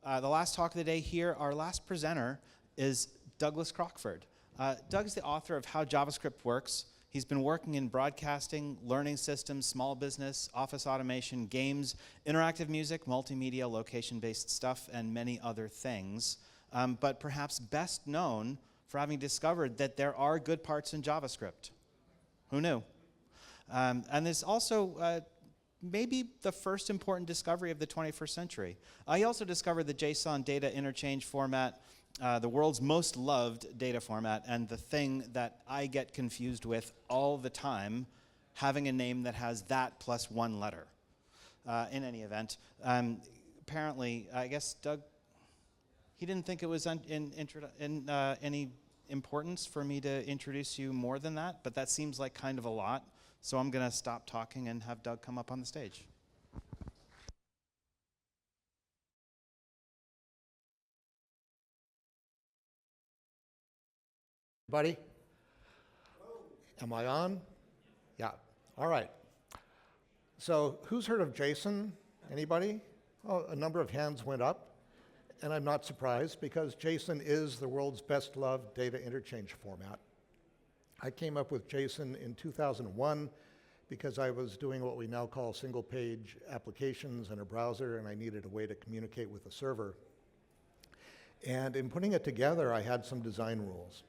The last talk of the day here, our last presenter is Douglas Crockford. Doug's the author of How JavaScript Works. He's been working in broadcasting, learning systems, small business, office automation, games, interactive music, multimedia, location-based stuff, and many other things. But perhaps best known for having discovered that there are good parts in JavaScript. Who knew? And there's also maybe the first important discovery of the 21st century. He also discovered the JSON data interchange format, the world's most loved data format, and the thing that I get confused with all the time, having a name that has that plus one letter. In any event, apparently, I guess Doug, he didn't think it was in any importance for me to introduce you more than that, but that seems like kind of a lot. So I'm going to stop talking and have Doug come up on the stage. Buddy? Am I on? Yeah. All right. So who's heard of JSON? Anybody? Oh, a number of hands went up. And I'm not surprised because JSON is the world's best loved data interchange format. I came up with JSON in 2001 because I was doing what we now call single page applications in a browser and I needed a way to communicate with the server. And in putting it together, I had some design rules.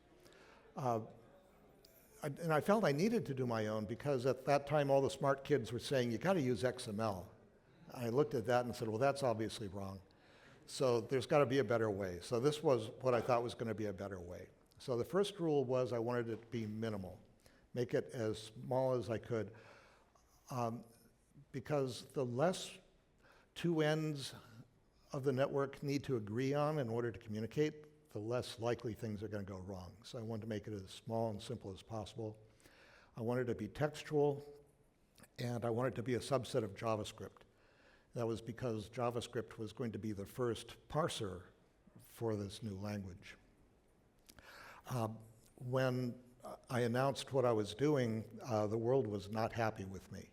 And I felt I needed to do my own because at that time all the smart kids were saying, you got to use XML. I looked at that and said, well, that's obviously wrong. So there's got to be a better way. So this was what I thought was going to be a better way. So the first rule was I wanted it to be minimal, make it as small as I could, because the less two ends of the network need to agree on in order to communicate, the less likely things are going to go wrong. So I wanted to make it as small and simple as possible. I wanted it to be textual, and I wanted it to be a subset of JavaScript. That was because JavaScript was going to be the first parser for this new language. When I announced what I was doing, the world was not happy with me.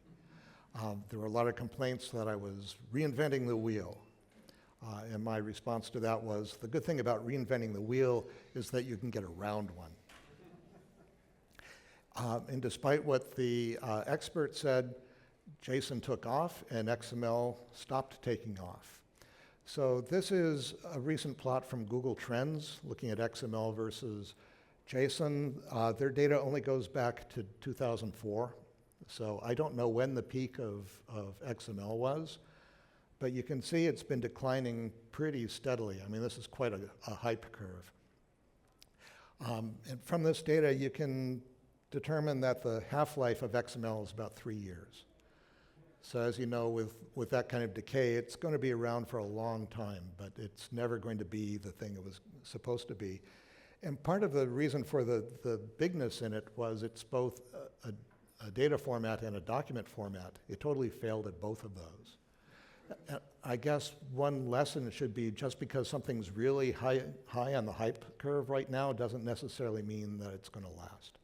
There were a lot of complaints that I was reinventing the wheel. And my response to that was, the good thing about reinventing the wheel is that you can get around one. And despite what the experts said, JSON took off and XML stopped taking off. So this is a recent plot from Google Trends looking at XML versus JSON. Their data only goes back to 2004. So I don't know when the peak of XML was, but you can see it's been declining pretty steadily. I mean, this is quite a hype curve. And from this data, you can determine that the half-life of XML is about 3 years. So as you know, with that kind of decay, it's going to be around for a long time, but it's never going to be the thing it was supposed to be. And part of the reason for the bigness in it was it's both a data format and a document format. It totally failed at both of those. I guess one lesson should be just because something's really high on the hype curve right now doesn't necessarily mean that it's going to last.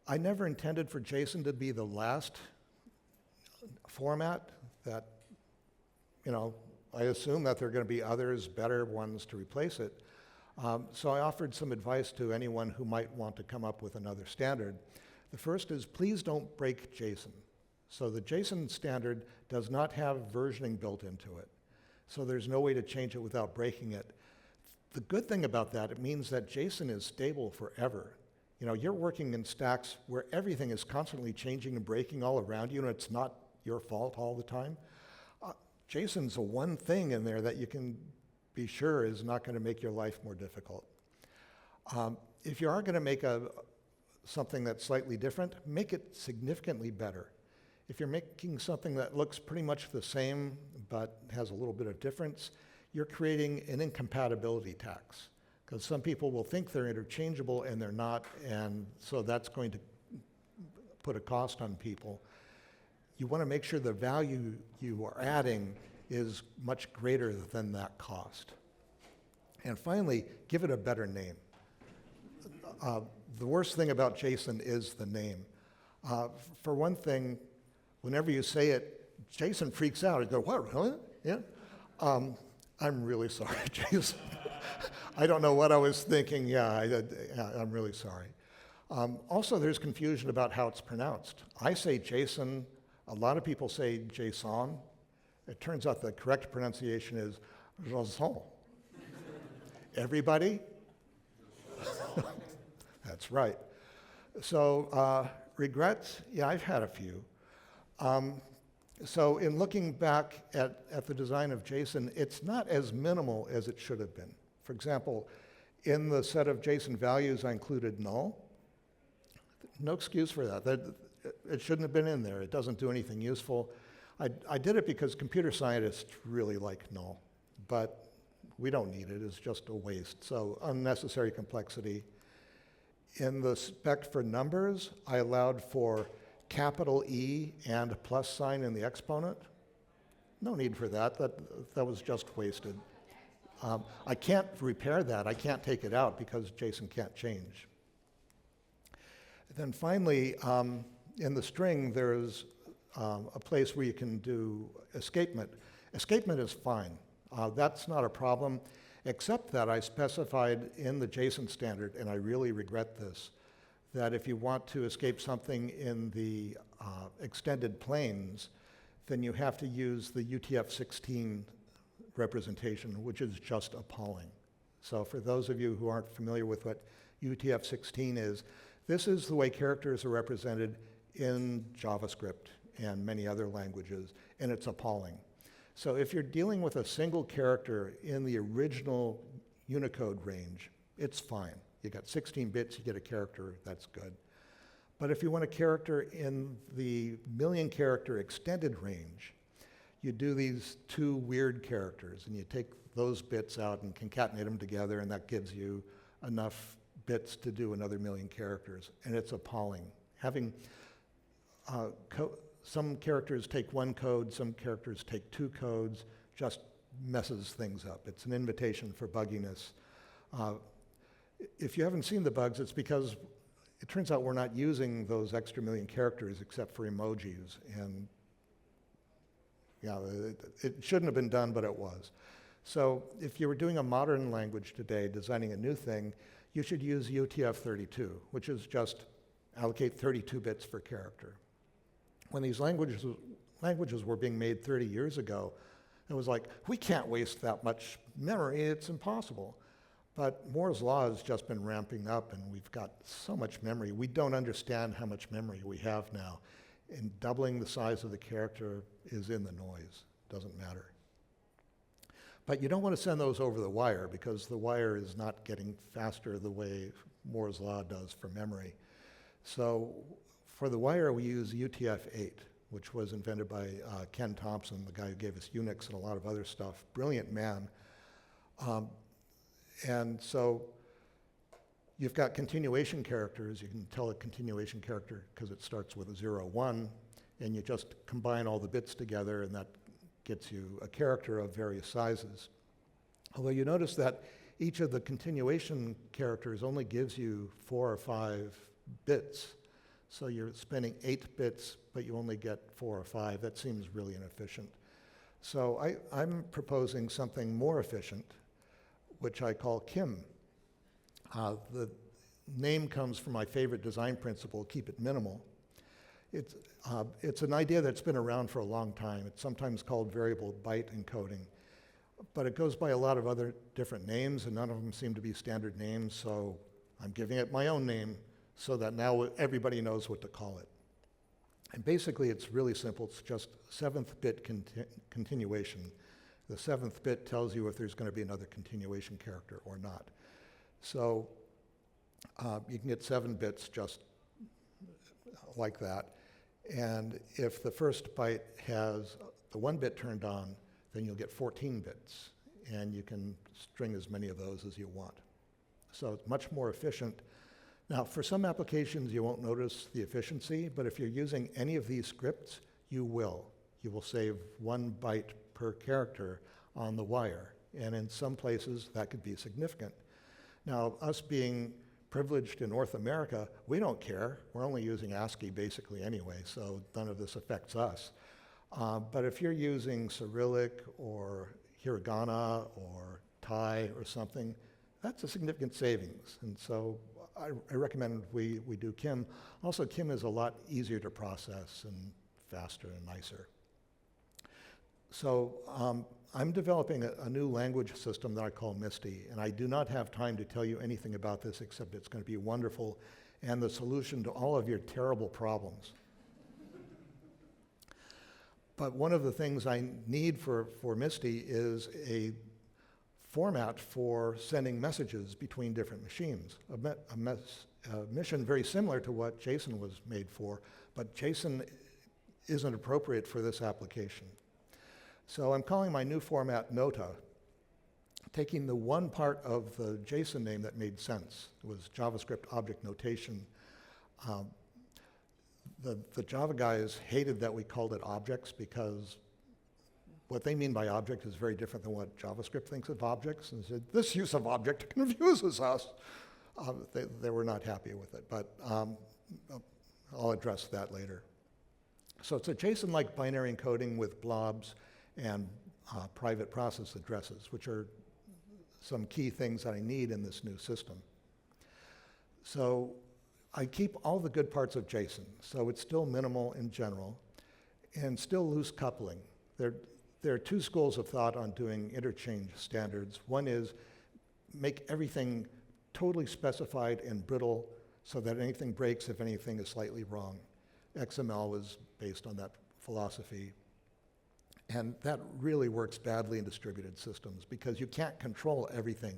I never intended for JSON to be the last format that, I assume that there are going to be others, better ones to replace it. So I offered some advice to anyone who might want to come up with another standard. The first is, please don't break JSON. So the JSON standard does not have versioning built into it. So there's no way to change it without breaking it. The good thing about that, it means that JSON is stable forever. You're working in stacks where everything is constantly changing and breaking all around you, and it's not your fault all the time. JSON's the one thing in there that you can be sure is not going to make your life more difficult. If you are going to make something that's slightly different, make it significantly better. If you're making something that looks pretty much the same but has a little bit of difference, you're creating an incompatibility tax. Because some people will think they're interchangeable and they're not, and so that's going to put a cost on people. You want to make sure the value you are adding is much greater than that cost. And finally, give it a better name. The worst thing about JSON is the name. For one thing, Whenever you say it, Jason freaks out. He goes, what, really? Yeah? I'm really sorry, Jason. I don't know what I was thinking. Yeah, I'm really sorry. Also, there's confusion about how it's pronounced. I say Jason. A lot of people say JSON. It turns out the correct pronunciation is JSON. Everybody? That's right. So regrets? Yeah, I've had a few. So in looking back at the design of JSON, it's not as minimal as it should have been. For example, in the set of JSON values, I included null. No excuse for that. It shouldn't have been in there. It doesn't do anything useful. I did it because computer scientists really like null, but we don't need it. It's just a waste. So unnecessary complexity. In the spec for numbers, I allowed for capital E and a plus sign in the exponent. No need for that. That was just wasted. I can't repair that. I can't take it out because JSON can't change. Then finally, in the string, there's a place where you can do escapement. Escapement is fine. That's not a problem, except that I specified in the JSON standard, and I really regret this, that if you want to escape something in the extended planes, then you have to use the UTF-16 representation, which is just appalling. So for those of you who aren't familiar with what UTF-16 is, this is the way characters are represented in JavaScript and many other languages, and it's appalling. So if you're dealing with a single character in the original Unicode range, it's fine. You got 16 bits, you get a character, that's good. But if you want a character in the million character extended range, you do these two weird characters, and you take those bits out and concatenate them together, and that gives you enough bits to do another million characters, and it's appalling. Having some characters take one code, some characters take two codes, just messes things up. It's an invitation for bugginess. If you haven't seen the bugs, it's because it turns out we're not using those extra million characters except for emojis, and yeah, it shouldn't have been done, but it was. So if you were doing a modern language today, designing a new thing, you should use UTF-32, which is just allocate 32 bits per character. When these languages were being made 30 years ago, it was like, we can't waste that much memory, it's impossible. But Moore's law has just been ramping up, and we've got so much memory. We don't understand how much memory we have now. And doubling the size of the character is in the noise, doesn't matter. But you don't want to send those over the wire, because the wire is not getting faster the way Moore's law does for memory. So for the wire, we use UTF-8, which was invented by Ken Thompson, the guy who gave us Unix and a lot of other stuff. Brilliant man. And so you've got continuation characters. You can tell a continuation character because it starts with a 0, 1, and you just combine all the bits together, and that gets you a character of various sizes. Although you notice that each of the continuation characters only gives you 4 or 5 bits. So you're spending 8 bits, but you only get 4 or 5. That seems really inefficient. So I'm proposing something more efficient, which I call Kim. The name comes from my favorite design principle, keep it minimal. It's an idea that's been around for a long time. It's sometimes called variable byte encoding, but it goes by a lot of other different names, and none of them seem to be standard names, so I'm giving it my own name so that now everybody knows what to call it. And basically, it's really simple. It's just 7th bit continuation. The 7th bit tells you if there's going to be another continuation character or not. So you can get 7 bits just like that. And if the first byte has the 1 bit turned on, then you'll get 14 bits. And you can string as many of those as you want. So it's much more efficient. Now, for some applications, you won't notice the efficiency, but if you're using any of these scripts, you will. You will save 1 byte per character on the wire. And in some places, that could be significant. Now, us being privileged in North America, we don't care. We're only using ASCII basically anyway, so none of this affects us. But if you're using Cyrillic or Hiragana or Thai or something, that's a significant savings. And so I recommend we do Kim. Also, Kim is a lot easier to process and faster and nicer. So I'm developing a new language system that I call Misty, and I do not have time to tell you anything about this except it's going to be wonderful and the solution to all of your terrible problems. But one of the things I need for Misty is a format for sending messages between different machines. A mission very similar to what JSON was made for, but JSON isn't appropriate for this application. So I'm calling my new format Nota, taking the one part of the JSON name that made sense. It was JavaScript object notation. The Java guys hated that we called it objects because what they mean by object is very different than what JavaScript thinks of objects. And said, this use of object confuses us. They were not happy with it, but I'll address that later. So it's a JSON-like binary encoding with blobs and private process addresses, which are some key things that I need in this new system. So I keep all the good parts of JSON, so it's still minimal in general, and still loose coupling. There are two schools of thought on doing interchange standards. One is make everything totally specified and brittle so that anything breaks if anything is slightly wrong. XML was based on that philosophy. And that really works badly in distributed systems because you can't control everything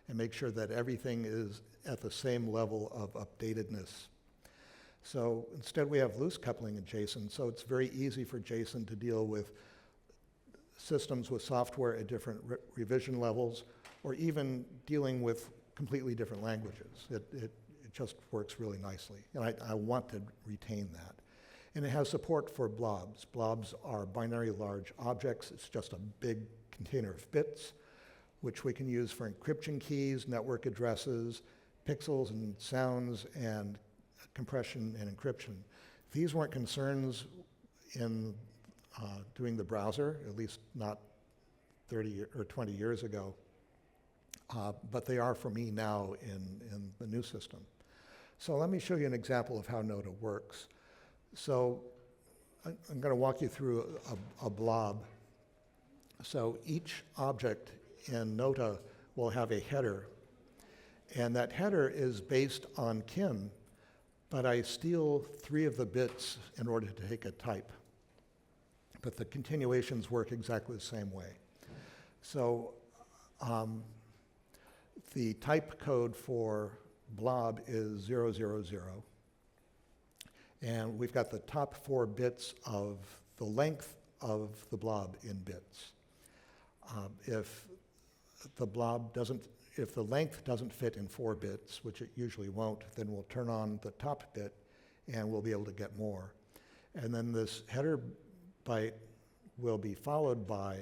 and make sure that everything is at the same level of updatedness. So instead we have loose coupling in JSON, so it's very easy for JSON to deal with systems with software at different revision levels, or even dealing with completely different languages. It just works really nicely, and I want to retain that. And it has support for blobs. Blobs are binary large objects. It's just a big container of bits, which we can use for encryption keys, network addresses, pixels and sounds, and compression and encryption. These weren't concerns in doing the browser, at least not 30 or 20 years ago, but they are for me now in the new system. So let me show you an example of how Nota works. So I'm going to walk you through a blob. So each object in Nota will have a header, and that header is based on Kim, but I steal 3 of the bits in order to take a type. But the continuations work exactly the same way. So the type code for blob is 000. And we've got the top 4 bits of the length of the blob in bits. If the length doesn't fit in 4 bits, which it usually won't, then we'll turn on the top bit and we'll be able to get more. And then this header byte will be followed by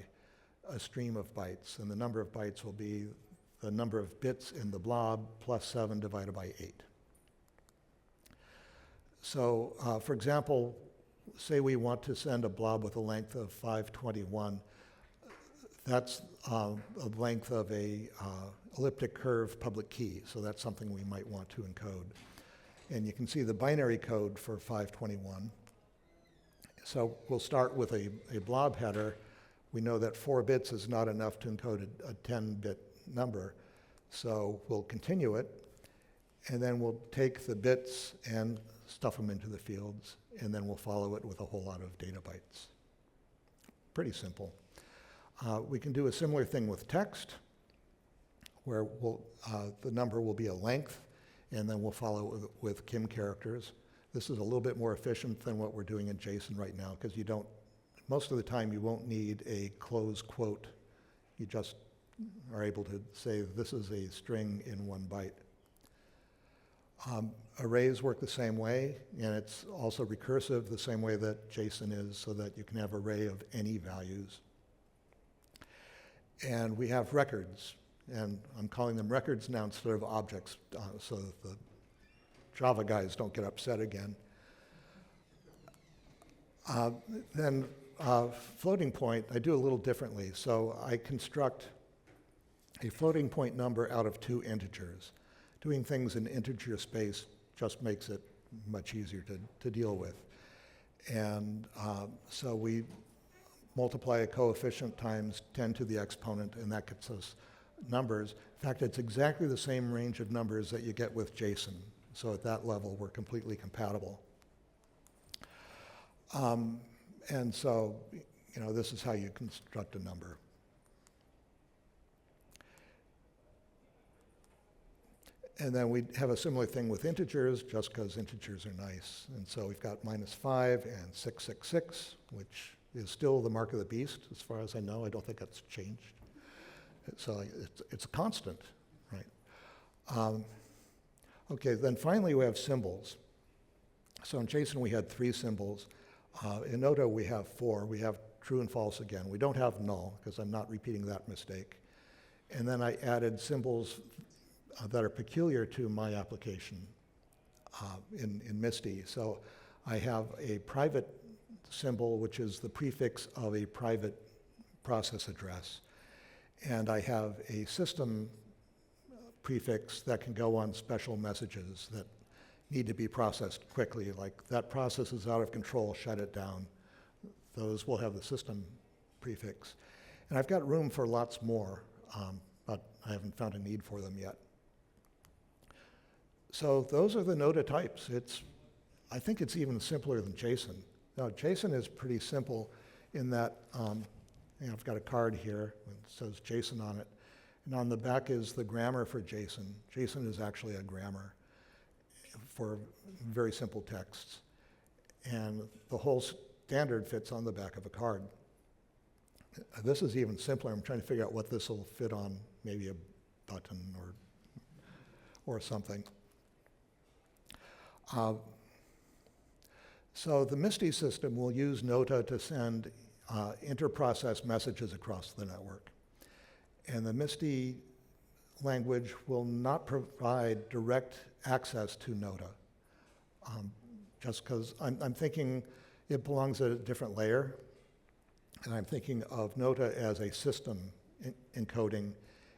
a stream of bytes, and the number of bytes will be the number of bits in the blob plus 7 divided by 8. So, for example, say we want to send a blob with a length of 521. That's a length of a elliptic curve public key, so that's something we might want to encode. And you can see the binary code for 521. So we'll start with a blob header. We know that 4 bits is not enough to encode a 10-bit number, so we'll continue it, and then we'll take the bits and stuff them into the fields, and then we'll follow it with a whole lot of data bytes. Pretty simple. We can do a similar thing with text, where the number will be a length, and then we'll follow it with Kim characters. This is a little bit more efficient than what we're doing in JSON right now, because most of the time you won't need a close quote. You just are able to say this is a string in 1 byte. Arrays work the same way, and it's also recursive the same way that JSON is, so that you can have an array of any values. And we have records. and I'm calling them records now instead of objects, so that the Java guys don't get upset again. Then floating point, I do a little differently. So I construct a floating point number out of 2 integers. Doing things in integer space just makes it much easier to deal with. And so we multiply a coefficient times 10 to the exponent, and that gets us numbers. In fact, it's exactly the same range of numbers that you get with JSON. So at that level, we're completely compatible. And so, this is how you construct a number. And then we have a similar thing with integers, just because integers are nice. And so we've got -5 and 666, which is still the mark of the beast, as far as I know. I don't think that's changed. So it's a constant, right? Okay, then finally we have symbols. So in JSON we had 3 symbols. In Nota we have 4. We have true and false again. We don't have null, because I'm not repeating that mistake. And then I added symbols that are peculiar to my application in Misty. So I have a private symbol, which is the prefix of a private process address. And I have a system prefix that can go on special messages that need to be processed quickly, like that process is out of control, shut it down. Those will have the system prefix. And I've got room for lots more, but I haven't found a need for them yet. So those are the Nota types. I think it's even simpler than JSON. Now, JSON is pretty simple in that I've got a card here that says JSON on it. And on the back is the grammar for JSON. JSON is actually a grammar for very simple texts. And the whole standard fits on the back of a card. This is even simpler. I'm trying to figure out what this will fit on, maybe a button or something. So the Misty system will use Nota to send inter-process messages across the network. And the Misty language will not provide direct access to Nota, just because I'm thinking it belongs at a different layer, and I'm thinking of Nota as a system encoding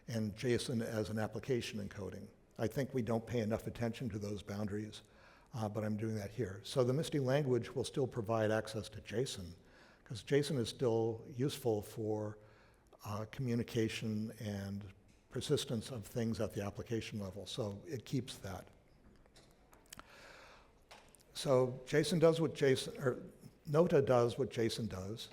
and JSON as an application encoding. I think we don't pay enough attention to those boundaries, but I'm doing that here. So the Misty language will still provide access to JSON, because JSON is still useful for communication and persistence of things at the application level, so it keeps that. So JSON does what Nota does what JSON does.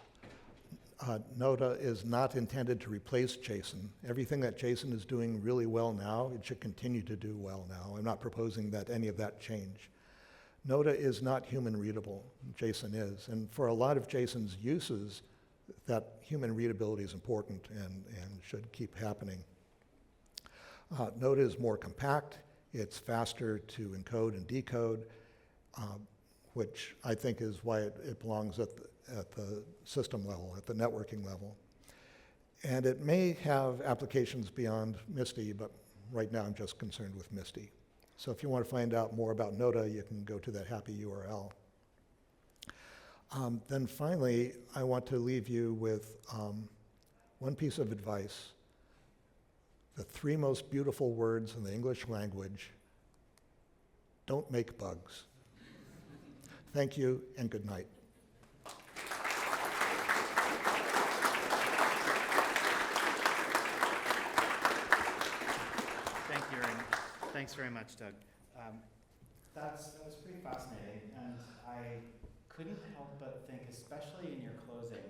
Nota is not intended to replace JSON. Everything that JSON is doing really well now, it should continue to do well now. I'm not proposing that any of that change. Nota is not human readable, JSON is. And for a lot of JSON's uses, that human readability is important and should keep happening. Nota is more compact, it's faster to encode and decode, which I think is why it belongs at the system level, at the networking level. And it may have applications beyond Misty, but right now I'm just concerned with Misty. So if you want to find out more about Nota, you can go to that happy URL. Then finally, I want to leave you with one piece of advice. The 3 most beautiful words in the English language: don't make bugs. Thank you and good night. Thanks very much, Doug. That was pretty fascinating, and I couldn't help but think, especially in your closing,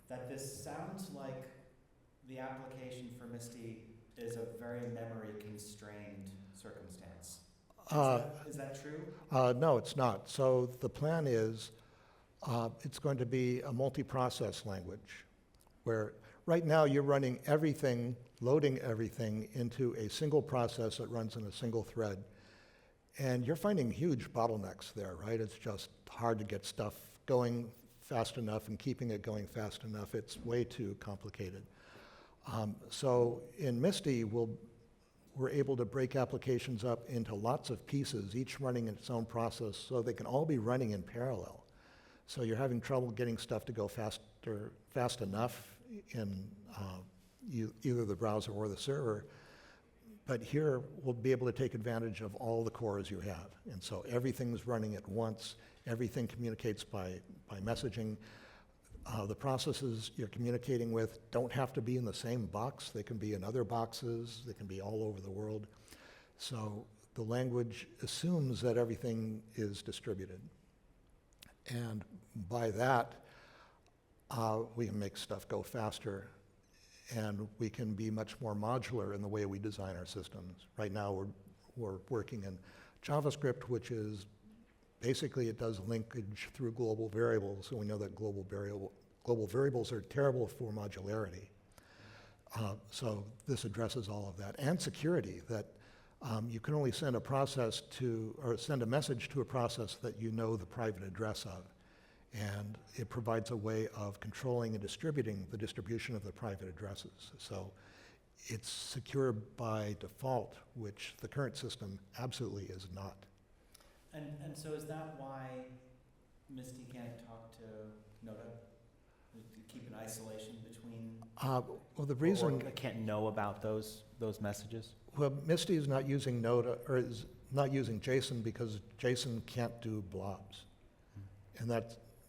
that this sounds like the application for Misty is a very memory-constrained circumstance. Is that true? No, it's not. So the plan is it's going to be a multi-process language, where right now you're running everything, loading everything into a single process that runs in a single thread. And you're finding huge bottlenecks there, right? It's just hard to get stuff going fast enough and keeping it going fast enough. It's way too complicated. So in Misty, we're able to break applications up into lots of pieces, each running its own process, so they can all be running in parallel. So you're having trouble getting stuff to go fast enough in either the browser or the server. But here, we'll be able to take advantage of all the cores you have. And so everything's running at once. Everything communicates by messaging. The processes you're communicating with don't have to be in the same box. They can be in other boxes. They can be all over the world. So the language assumes that everything is distributed. And by that, we can make stuff go faster, and we can be much more modular in the way we design our systems. Right now, we're working in JavaScript, which is basically it does linkage through global variables, and we know that global variables are terrible for modularity. So this addresses all of that, and security, that you can only send send a message to a process that you know the private address of. And it provides a way of controlling and distributing the distribution of the private addresses. So it's secure by default, which the current system absolutely is not. And so is that why Misty can't talk to Nota? Keep an isolation between? Well, the reason... Or can't know about those messages? Well, Misty is not using Nota, or is not using JSON because JSON can't do blobs. And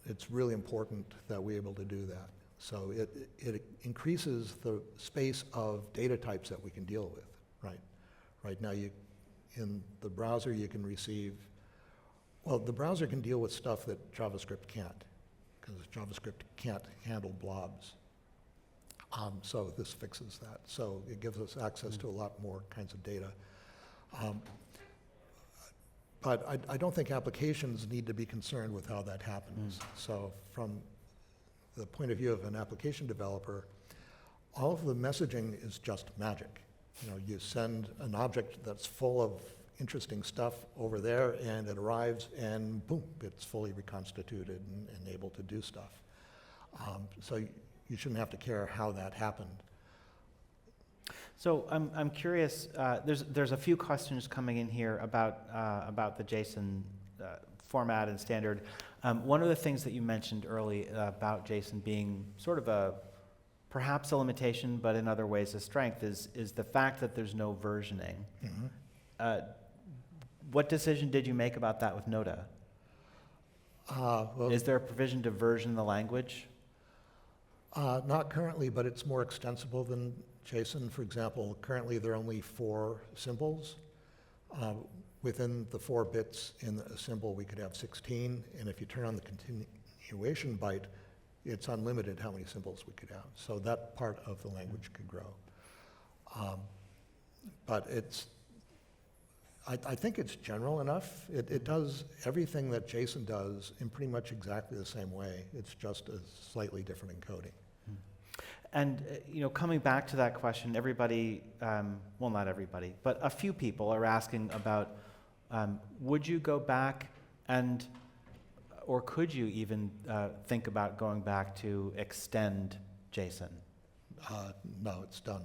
it's really important that we're able to do that. So it increases the space of data types that we can deal with, right? Right now, in the browser, you can receive, well, the browser can deal with stuff that JavaScript can't, because JavaScript can't handle blobs. So this fixes that. So it gives us access to a lot more kinds of data. But I don't think applications need to be concerned with how that happens. So from the point of view of an application developer, all of the messaging is just magic. You know, you send an object that's full of interesting stuff over there, and it arrives, and boom, it's fully reconstituted and able to do stuff. So you shouldn't have to care how that happened. So I'm curious. There's a few questions coming in here about the JSON format and standard. One of the things that you mentioned early about JSON being sort of perhaps a limitation, but in other ways a strength, is the fact that there's no versioning. Mm-hmm. What decision did you make about that with Nota? Well, is there a provision to version the language? Not currently, but it's more extensible than JSON. For example, currently there are only 4 symbols. Within the 4 bits in a symbol, we could have 16, and if you turn on the continuation byte, it's unlimited how many symbols we could have. So that part of the language could grow. But I think it's general enough. It does everything that JSON does in pretty much exactly the same way. It's just a slightly different encoding. And coming back to that question, everybody, well, not everybody, but a few people are asking about, would you go back or could you even think about going back to extend JSON? No, it's done.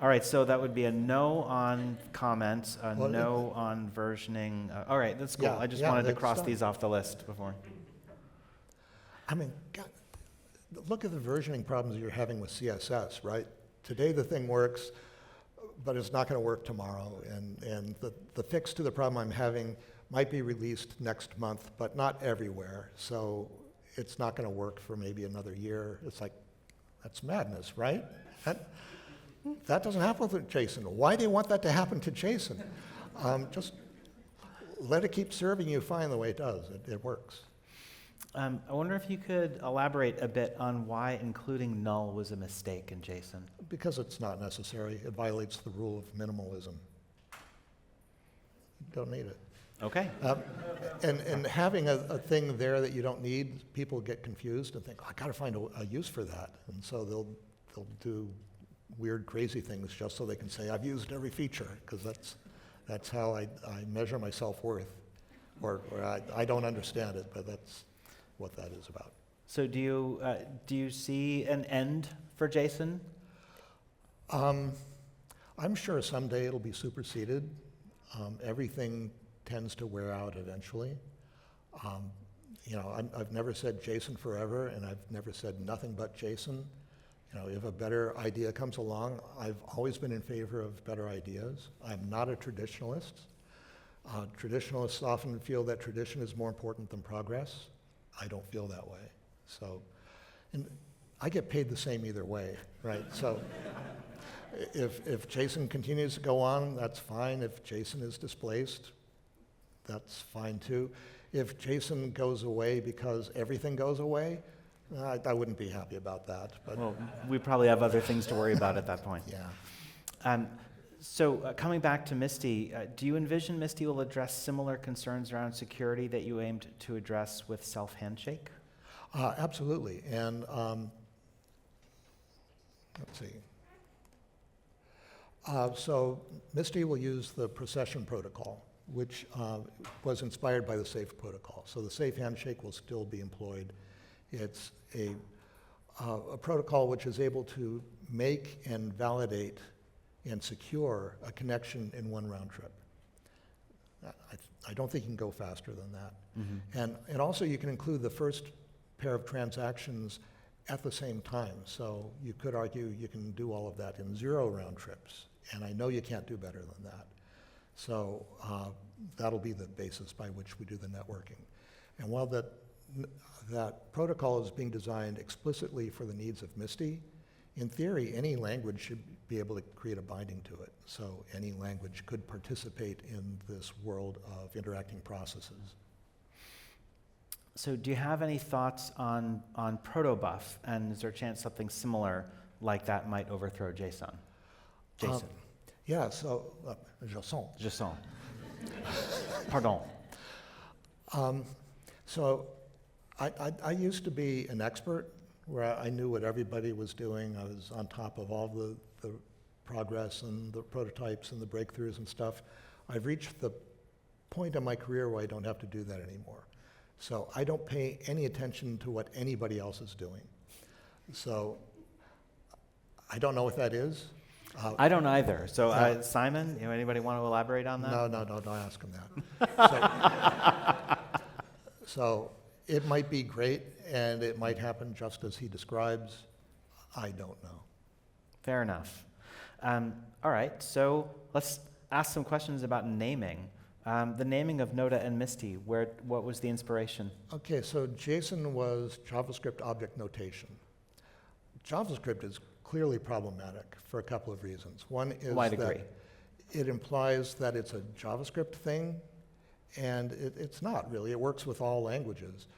All right, so that would be a no on comments, no on versioning. All right, that's cool. Yeah, I just yeah, wanted to that's cross done. these off the list before. I mean, God, look at the versioning problems you're having with CSS, right? Today the thing works, but it's not going to work tomorrow. And the fix to the problem I'm having might be released next month, but not everywhere. So it's not going to work for maybe another year. It's like, that's madness, right? That doesn't happen with JSON. Why do you want that to happen to JSON? Just let it keep serving you fine the way it does. It works. I wonder if you could elaborate a bit on why including null was a mistake in JSON. Because it's not necessary. It violates the rule of minimalism. You don't need it. Okay. And having a thing there that you don't need, people get confused and think, oh, I got to find a use for that. And so they'll do weird, crazy things just so they can say, I've used every feature, because that's how I measure my self-worth. Or I don't understand it, but that's what that is about. So do you see an end for JSON? I'm sure someday it'll be superseded. Everything tends to wear out eventually. I've never said JSON forever, and I've never said nothing but JSON. If a better idea comes along, I've always been in favor of better ideas. I'm not a traditionalist. Traditionalists often feel that tradition is more important than progress. I don't feel that way. So, and I get paid the same either way, right? So, if JSON continues to go on, that's fine. If JSON is displaced, that's fine too. If JSON goes away because everything goes away, I wouldn't be happy about that. But well, we probably have other things to worry about at that point. Yeah. So coming back to Misty, do you envision Misty will address similar concerns around security that you aimed to address with self-handshake? Absolutely. And let's see. So Misty will use the Procession protocol, which was inspired by the SAFE protocol. So the safe handshake will still be employed. It's a protocol which is able to make and validate and secure a connection in one round trip. I don't think you can go faster than that. Mm-hmm. And also you can include the first pair of transactions at the same time. So you could argue you can do all of that in 0 round trips. And I know you can't do better than that. So that'll be the basis by which we do the networking. And while that protocol is being designed explicitly for the needs of Misty, in theory, any language should be able to create a binding to it. So any language could participate in this world of interacting processes. So do you have any thoughts on protobuf? And is there a chance something similar like that might overthrow JSON? JSON. Yeah, so, JSON. JSON. Pardon. So I used to be an expert where I knew what everybody was doing. I was on top of all the progress and the prototypes and the breakthroughs and stuff. I've reached the point in my career where I don't have to do that anymore. So I don't pay any attention to what anybody else is doing. So I don't know what that is. I don't either. So Simon, anybody want to elaborate on that? No, don't ask him that. So it might be great, and it might happen just as he describes. I don't know. Fair enough. All right, so let's ask some questions about naming. The naming of Nota and Misty, what was the inspiration? Okay, so JSON was JavaScript object notation. JavaScript is clearly problematic for a couple of reasons. One is that it implies that it's a JavaScript thing, and it's not really. It works with all languages.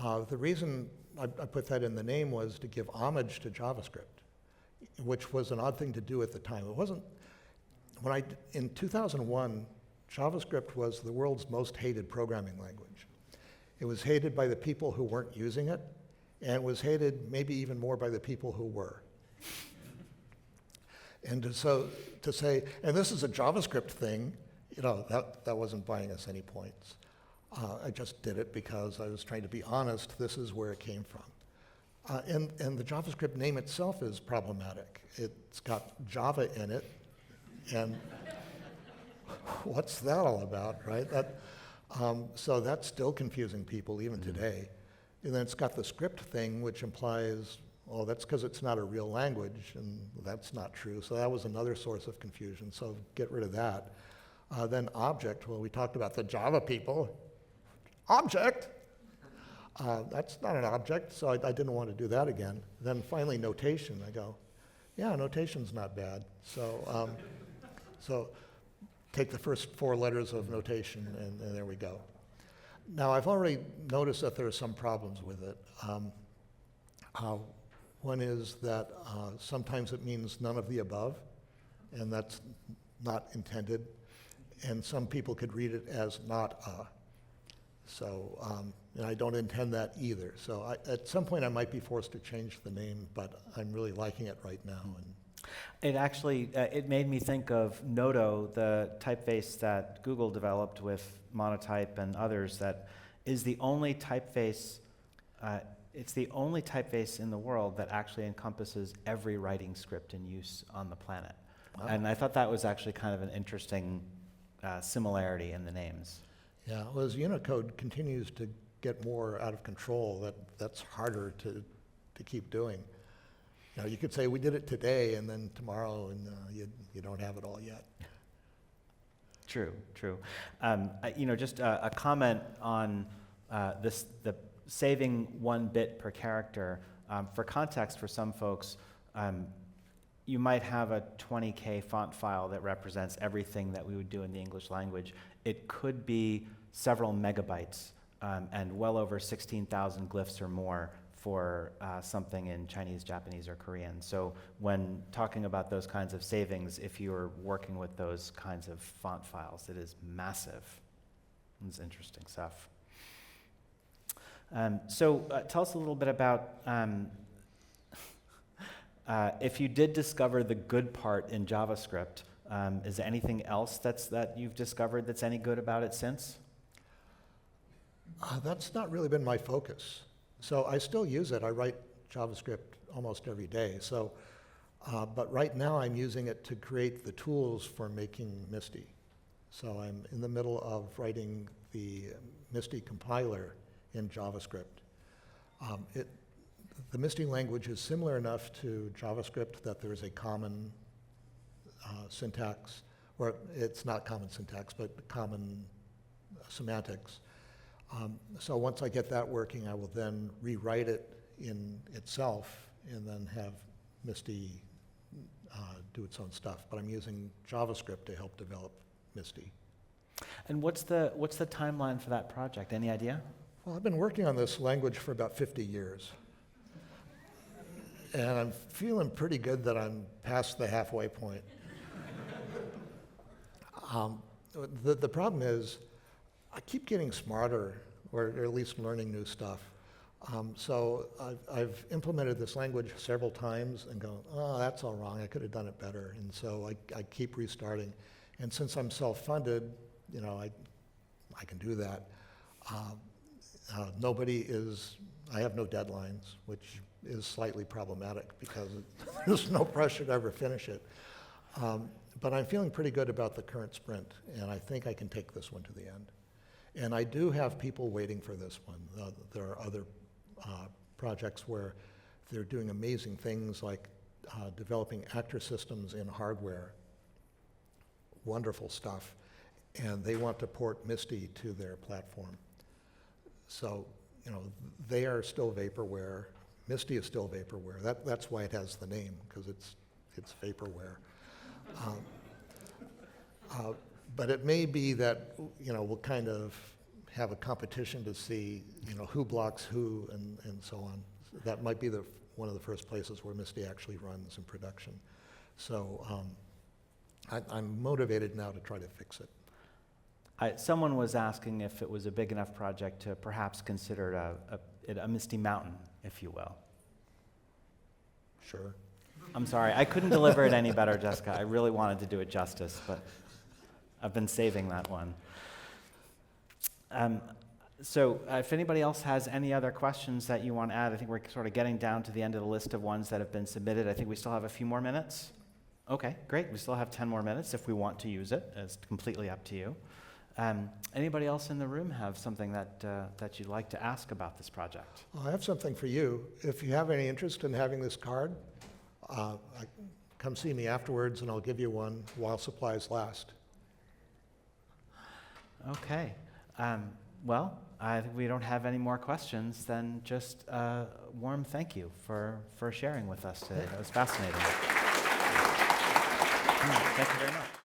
The reason I put that in the name was to give homage to JavaScript, which was an odd thing to do at the time. It wasn't, in 2001, JavaScript was the world's most hated programming language. It was hated by the people who weren't using it, and it was hated maybe even more by the people who were. And to say, and this is a JavaScript thing, that wasn't buying us any points. I just did it because I was trying to be honest. This is where it came from. And the JavaScript name itself is problematic. It's got Java in it, and what's that all about, right? So that's still confusing people even today. And then it's got the script thing, which implies, oh, that's because it's not a real language, and that's not true. So that was another source of confusion, so get rid of that. Then object, well, we talked about the Java people. Object? That's not an object, so I didn't want to do that again. Then finally notation, I go, yeah, notation's not bad. So take the first 4 letters of notation, and there we go. Now, I've already noticed that there are some problems with it. One is that sometimes it means none of the above, and that's not intended. And some people could read it as not a. So, and I don't intend that either. So at some point I might be forced to change the name, but I'm really liking it right now. And it actually, it made me think of Nota, the typeface that Google developed with Monotype and others, that is the only typeface It's the only typeface in the world that actually encompasses every writing script in use on the planet. Wow. And I thought that was actually kind of an interesting similarity in the names. Yeah, well, as Unicode continues to get more out of control, that's harder to keep doing. You know, you could say we did it today, and then tomorrow, and you don't have it all yet. True, true. Just a comment on the saving 1 bit per character. For context, for some folks, you might have a 20K font file that represents everything that we would do in the English language. It could be several megabytes and well over 16,000 glyphs or more for something in Chinese, Japanese, or Korean. So when talking about those kinds of savings, if you're working with those kinds of font files, it is massive. It's interesting stuff. Tell us a little bit about if you did discover the good part in JavaScript, is there anything else that you've discovered that's any good about it since? That's not really been my focus. So I still use it. I write JavaScript almost every day. So, but right now I'm using it to create the tools for making Misty. So I'm in the middle of writing the Misty compiler in JavaScript. The Misty language is similar enough to JavaScript that there's a common syntax, or it's not common syntax, but common semantics. So once I get that working, I will then rewrite it in itself and then have Misty do its own stuff. But I'm using JavaScript to help develop Misty. And what's the timeline for that project? Any idea? Well, I've been working on this language for about 50 years. And I'm feeling pretty good that I'm past the halfway point. The problem is, I keep getting smarter, or at least learning new stuff. So I've implemented this language several times and go, oh, that's all wrong. I could have done it better. And so I keep restarting. And since I'm self-funded, you know, I can do that. I have no deadlines, which is slightly problematic because there's no pressure to ever finish it. But I'm feeling pretty good about the current sprint, and I think I can take this one to the end. And I do have people waiting for this one. There are other projects where they're doing amazing things like developing actor systems in hardware. Wonderful stuff. And they want to port Misty to their platform. So, you know, they are still vaporware. Misty is still vaporware. That's why it has the name, because it's vaporware. But it may be that, you know, we'll kind of have a competition to see, you know, who blocks who and so on. That might be one of the first places where Misty actually runs in production. So I'm motivated now to try to fix it. Someone was asking if it was a big enough project to perhaps consider a Misty Mountain, if you will. Sure. I'm sorry, I couldn't deliver it any better, Jessica. I really wanted to do it justice, but I've been saving that one. If anybody else has any other questions that you want to add, I think we're sort of getting down to the end of the list of ones that have been submitted. I think we still have a few more minutes. Okay, great. We still have 10 more minutes if we want to use it. It's completely up to you. Anybody else in the room have something that you'd like to ask about this project? Well, I have something for you. If you have any interest in having this card, come see me afterwards and I'll give you one while supplies last. Okay. Well, I think we don't have any more questions, then just a warm thank you for sharing with us today. That was fascinating. Thank you very much.